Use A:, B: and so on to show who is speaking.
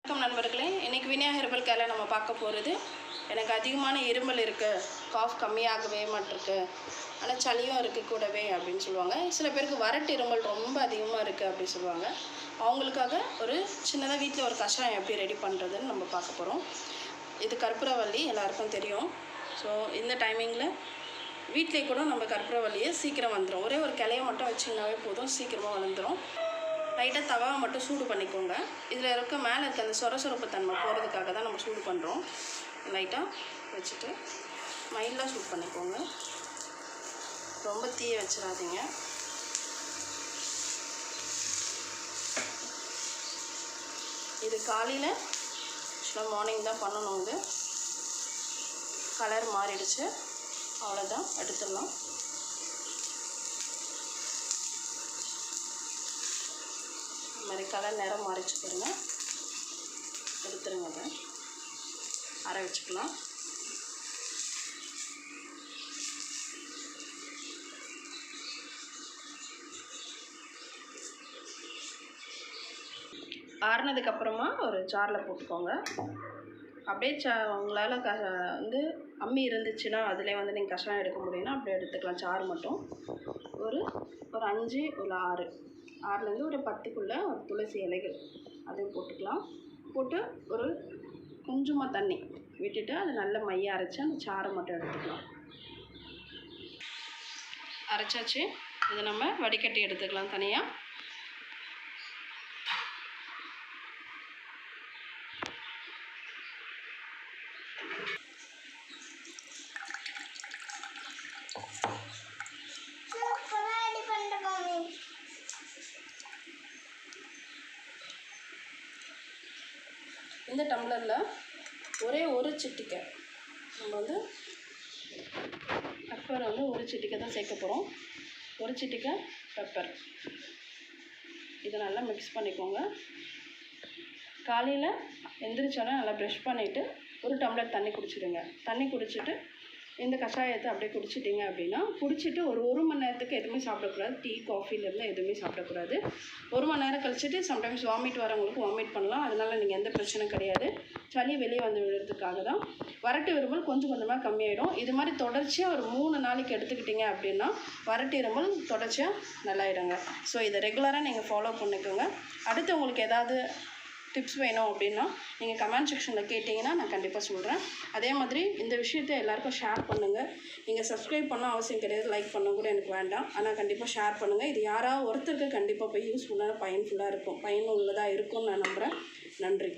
A: வணக்கம் நண்பர்களே, இன்றைக்கி வினயா ஹெர்பல் கேரில் நம்ம பார்க்க போகிறது எனக்கு அதிகமான இருமல் இருக்குது, காஃப் கம்மியாகவே மாட்டிருக்கு, ஆனால் சளியும் இருக்குது கூடவே அப்படின்னு சொல்லுவாங்க. சில பேருக்கு வறட்டு இருமல் ரொம்ப அதிகமாக இருக்குது அப்படின்னு சொல்லுவாங்க. அவங்களுக்காக ஒரு சின்னதாக வீட்டில் ஒரு கஷாயம் எப்படி ரெடி பண்ணுறதுன்னு நம்ம பார்க்க போகிறோம். இது கற்பூரவள்ளி எல்லாருக்கும் தெரியும். ஸோ இந்த டைமிங்கில் வீட்டிலே கூட நம்ம கற்பூரவள்ளியை சீக்கிரம் வந்துடும். ஒரே ஒரு கிளையை மட்டும் வச்சிங்கனாவே போதும், சீக்கிரமாக வளர்ந்துடும். லைட்டாக தவாவை மட்டும் சூடு பண்ணிக்கோங்க. இதில் இருக்க மேலே இருக்க அந்த சொரசொரப்பு தன்மை போகிறதுக்காக தான் நம்ம சூடு பண்ணுறோம். லைட்டாக வச்சுட்டு மைல்டாக சூடு பண்ணிக்கோங்க, ரொம்ப தீய வச்சிடாதீங்க. இது காலையில் ஆக்சுவலாக மார்னிங் தான் பண்ணணும். இது கலர் மாறிடுச்சு, அவ்வளோதான், எடுத்துடலாம். இந்த மாதிரி கலர் நேரம் மாறிச்சு பாருங்க, எடுத்துருங்க. அதை அரை வச்சுக்கலாம். ஆறுனதுக்கப்புறமா ஒரு ஜாரில் போட்டுக்கோங்க. அப்படியே உங்களால் வந்து அம்மி இருந்துச்சுன்னா அதிலே வந்து நீங்கள் கஷாயம் எடுக்க முடியும்னா அப்படியே எடுத்துக்கலாம். சாறு மட்டும் ஒரு 5 இல்லை 6லேருந்து ஒரு 10க்குள்ளே ஒரு துளசி இலைகள் அதையும் போட்டுக்கலாம். போட்டு ஒரு கொஞ்சமாக தண்ணி விட்டுட்டு அதை நல்லா மைய அரைச்சி அந்த சாறை மட்டும் எடுத்துக்கலாம். அரைச்சாச்சு, இதை நம்ம வடிகட்டி எடுத்துக்கலாம் தனியாக. இந்த டம்ளரில் ஒரே ஒரு சிட்டிக்கை நம்ம வந்து பெப்பர் வந்து ஒரு சிட்டிக்கை தான் சேர்க்க போகிறோம். ஒரு சிட்டிக்கை பெப்பர். இதை நல்லா மிக்ஸ் பண்ணிக்கோங்க. காலையில் எந்திரிச்சோன்னா நல்லா ப்ரஷ் பண்ணிவிட்டு ஒரு டம்ளர் தண்ணி குடிச்சிடுங்க. தண்ணி குடிச்சிட்டு இந்த கஷாயத்தை அப்படியே குடிச்சிட்டிங்க அப்படின்னா, குடிச்சிட்டு ஒரு மணி நேரத்துக்கு எதுவுமே சாப்பிடக்கூடாது. டீ காஃபிலேருந்து எதுவுமே சாப்பிடக்கூடாது. 1 மணி நேரம் கழிச்சிட்டு சம்டைம்ஸ் வாமிட் வரவங்களுக்கு வாமிட் பண்ணலாம். அதனால் நீங்கள் எந்த பிரச்சனையும் கிடையாது. சளி வெளியே வந்து விழுறதுக்காக தான். வறட்டு இருமல் கொஞ்சம் கொஞ்சமாக கம்மியாயிடும். இது மாதிரி தொடர்ச்சியாக ஒரு 3 நாளைக்கு எடுத்துக்கிட்டிங்க அப்படின்னா வறட்டு இருமல் தொடர்ச்சியாக நல்லாயிடுங்க. ஸோ இதை ரெகுலராக நீங்கள் ஃபாலோ பண்ணிக்கோங்க. அடுத்து உங்களுக்கு ஏதாவது டிப்ஸ் வேணும் அப்படின்னா நீங்கள் கமெண்ட் செக்ஷனில் கேட்டிங்கன்னா நான் கண்டிப்பாக சொல்கிறேன். அதே மாதிரி இந்த விஷயத்தை எல்லாேருக்கும் ஷேர் பண்ணுங்கள். நீங்கள் சப்ஸ்கிரைப் பண்ண அவசியம் கிடையாது, லைக் பண்ண கூட எனக்கு வேண்டாம். ஆனால் கண்டிப்பாக ஷேர் பண்ணுங்கள். இது யாராவது ஒருத்தருக்கு கண்டிப்பாக போய் யூஸ்ஃபுல்லாக பயனுள்ளதாக இருக்கும்னு நான் நம்புகிறேன். நன்றி.